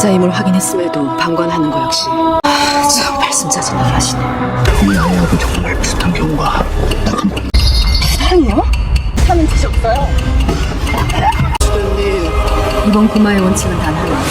가짜임을 확인했음에도 방관하는 거 역시 참 말씀자진을 하시네. 이 아이하고 정말 비슷한 경우가 사랑이요? 사는 뜻이 없어요. 이번 구마의 원칙은 단 하나.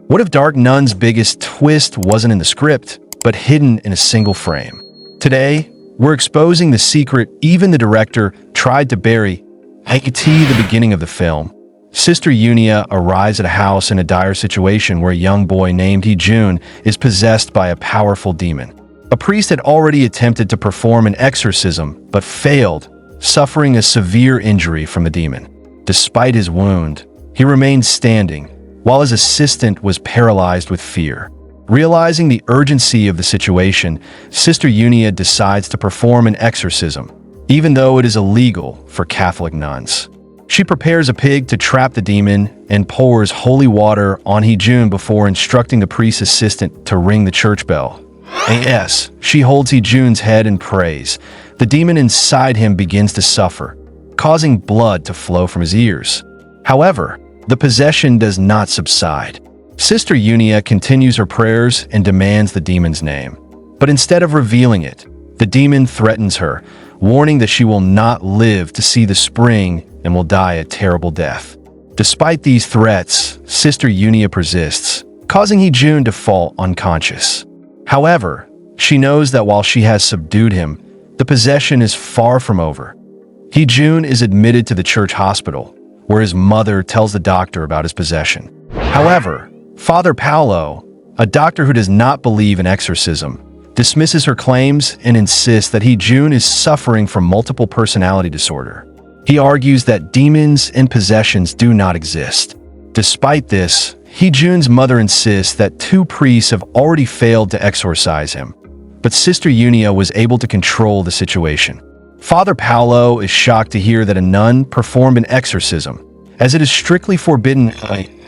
What if Dark Nuns' biggest twist wasn't in the script, but hidden in a single frame? Today, we're exposing the secret even the director tried to bury. Hye-kyo, the beginning of the film. Sister Junia arrives at a house in a dire situation where a young boy named Hye-jun is possessed by a powerful demon. A priest had already attempted to perform an exorcism, but failed, suffering a severe injury from the demon. Despite his wound, he remained standing, while his assistant was paralyzed with fear. Realizing the urgency of the situation, Sister Junia decides to perform an exorcism, even though it is illegal for Catholic nuns. She prepares a pig to trap the demon and pours holy water on Hye-jun before instructing the priest's assistant to ring the church bell. As she holds Hye-jun's head and prays, the demon inside him begins to suffer, causing blood to flow from his ears. However, the possession does not subside. Sister Junia continues her prayers and demands the demon's name. But instead of revealing it, the demon threatens her, warning that she will not live to see the spring and will die a terrible death. Despite these threats, Sister Junia persists, causing Hye-jun to fall unconscious. However, she knows that while she has subdued him, the possession is far from over. Hye-jun is admitted to the church hospital, where his mother tells the doctor about his possession. However, Father Paolo, a doctor who does not believe in exorcism, dismisses her claims and insists that Hye-jun is suffering from multiple personality disorder. He argues that demons and possessions do not exist. Despite this, Hye-jun's mother insists that 2 priests have already failed to exorcise him, but Sister Junia was able to control the situation. Father Paolo is shocked to hear that a nun performed an exorcism, as it is strictly forbidden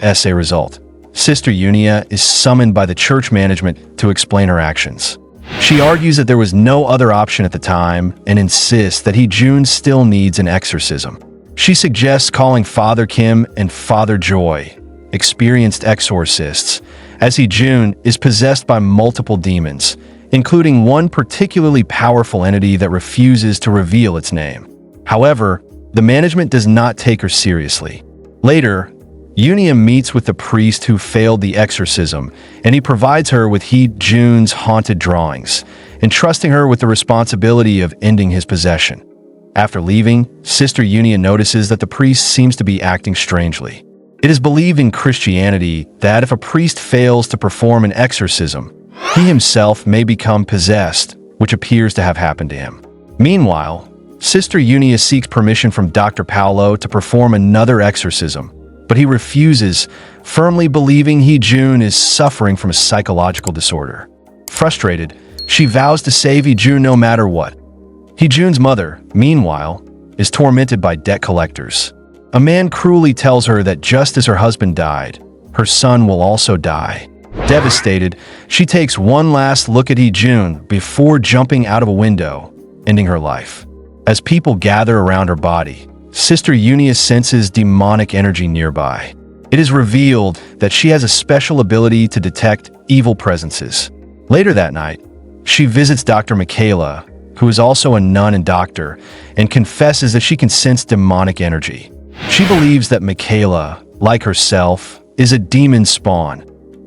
as a result. Sister Junia is summoned by the church management to explain her actions. She argues that there was no other option at the time and insists that Hye-jun still needs an exorcism. She suggests calling Father Kim and Father Joy, experienced exorcists, as Hye-jun is possessed by multiple demons, including one particularly powerful entity that refuses to reveal its name. However, the management does not take her seriously. Later, Junia meets with the priest who failed the exorcism, and he provides her with Hye-jun's haunted drawings, entrusting her with the responsibility of ending his possession. After leaving, Sister Junia notices that the priest seems to be acting strangely. It is believed in Christianity that if a priest fails to perform an exorcism, he himself may become possessed, which appears to have happened to him. Meanwhile, Sister Junia seeks permission from Dr. Paolo to perform another exorcism, but he refuses, firmly believing Hye-jun is suffering from a psychological disorder. Frustrated, she vows to save Hye-jun no matter what. Hye-jun's mother, meanwhile, is tormented by debt collectors. A man cruelly tells her that just as her husband died, her son will also die. Devastated, she takes one last look at Hye-jun before jumping out of a window, ending her life. As people gather around her body, Sister Junia senses demonic energy nearby. It is revealed that she has a special ability to detect evil presences. Later that night, she visits Dr. Michaela, who is also a nun and doctor, and confesses that she can sense demonic energy. She believes that Michaela, like herself, is a demon spawn,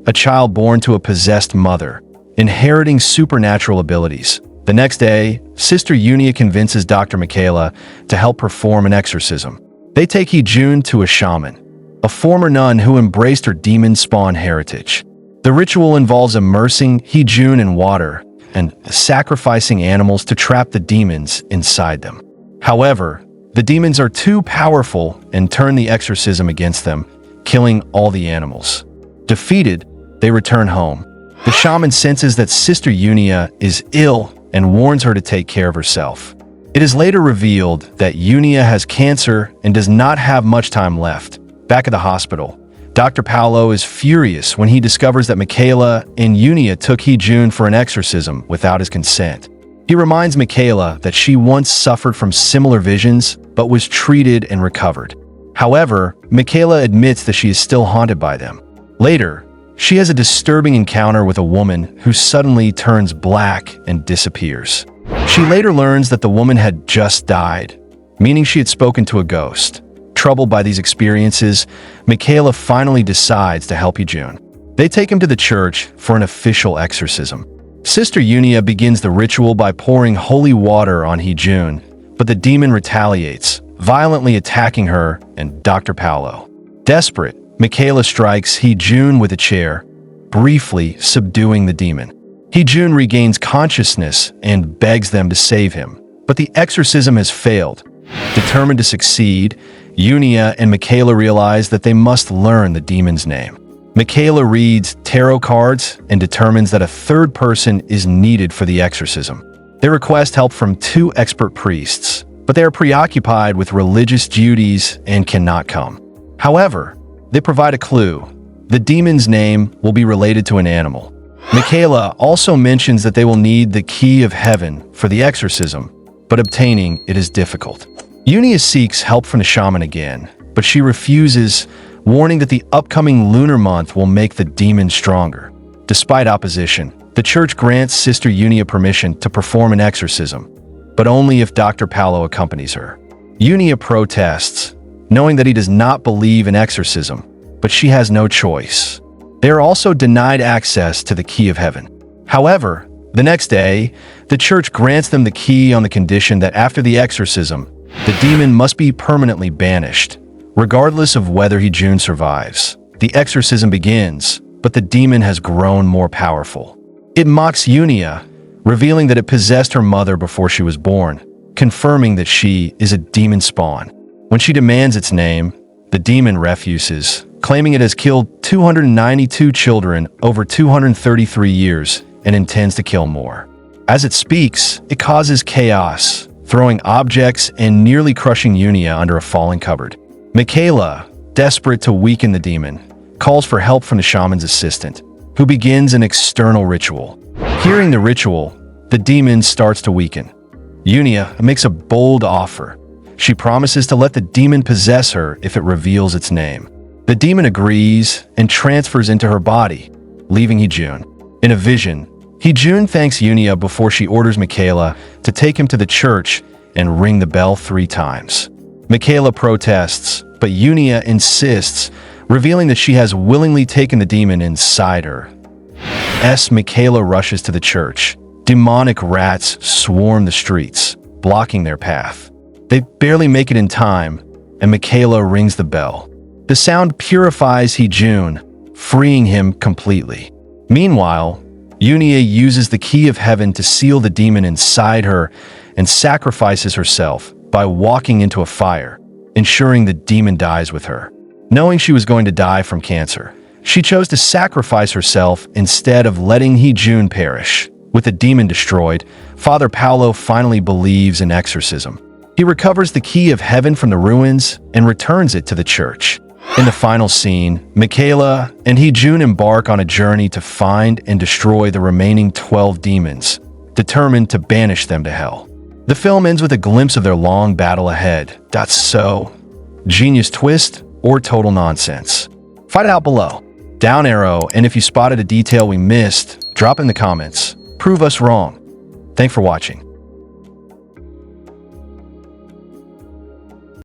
a child born to a possessed mother, inheriting supernatural abilities. The next day, Sister Junia convinces Dr. Michaela to help perform an exorcism. They take Hye-jun to a shaman, a former nun who embraced her demon spawn heritage. The ritual involves immersing Hye-jun in water and sacrificing animals to trap the demons inside them. However, the demons are too powerful and turn the exorcism against them, killing all the animals. Defeated, they return home. The shaman senses that Sister Junia is ill and warns her to take care of herself. It is later revealed that Junia has cancer and does not have much time left. Back at the hospital, Dr. Paolo is furious when he discovers that Michaela and Junia took Hye-jun for an exorcism without his consent. He reminds Michaela that she once suffered from similar visions but was treated and recovered. However, Michaela admits that she is still haunted by them. Later, she has a disturbing encounter with a woman who suddenly turns black and disappears. She later learns that the woman had just died, meaning she had spoken to a ghost. Troubled by these experiences, Michaela finally decides to help Hye-jun. They take him to the church for an official exorcism. Sister Junia begins the ritual by pouring holy water on Hye-jun, but the demon retaliates, violently attacking her and Dr. Paolo. Desperate, Michaela strikes Hye-jun with a chair, briefly subduing the demon. Hye-jun regains consciousness and begs them to save him, but the exorcism has failed. Determined to succeed, Junia and Michaela realize that they must learn the demon's name. Michaela reads tarot cards and determines that a third person is needed for the exorcism. They request help from 2 expert priests, but they are preoccupied with religious duties and cannot come. However, they provide a clue. The demon's name will be related to an animal. Michaela also mentions that they will need the key of heaven for the exorcism, but obtaining it is difficult. Junia seeks help from the shaman again, but she refuses, warning that the upcoming lunar month will make the demon stronger. Despite opposition, the church grants Sister Junia permission to perform an exorcism, but only if Dr. Paolo accompanies her. Junia protests, knowing that he does not believe in exorcism, but she has no choice. They are also denied access to the key of heaven. However, the next day, the church grants them the key on the condition that after the exorcism, the demon must be permanently banished, regardless of whether Hye-jun survives. The exorcism begins, but the demon has grown more powerful. It mocks Junia, revealing that it possessed her mother before she was born, confirming that she is a demon spawn. When she demands its name, the demon refuses, claiming it has killed 292 children over 233 years and intends to kill more. As it speaks, it causes chaos, throwing objects and nearly crushing Junia under a falling cupboard. Michaela, desperate to weaken the demon, calls for help from the shaman's assistant, who begins an external ritual. Hearing the ritual, the demon starts to weaken. Junia makes a bold offer. She promises to let the demon possess her if it reveals its name. The demon agrees and transfers into her body, leaving Hye-jun. In a vision, Hye-jun thanks Junia before she orders Michaela to take him to the church and ring the bell 3 times. Michaela protests, but Junia insists, revealing that she has willingly taken the demon inside her. Michaela rushes to the church. Demonic rats swarm the streets, blocking their path. They barely make it in time, and Michaela rings the bell. The sound purifies Hye-jun, freeing him completely. Meanwhile, Junia uses the key of heaven to seal the demon inside her and sacrifices herself by walking into a fire, ensuring the demon dies with her. Knowing she was going to die from cancer, she chose to sacrifice herself instead of letting Hye-jun perish. With the demon destroyed, Father Paolo finally believes in exorcism. He recovers the key of heaven from the ruins and returns it to the church. In the final scene, Michaela and Hye-jun embark on a journey to find and destroy the remaining 12 demons, determined to banish them to hell. The film ends with a glimpse of their long battle ahead. So, genius twist or total nonsense? Find it out below. Down arrow, and if you spotted a detail we missed, drop in the comments. Prove us wrong. Thanks for watching.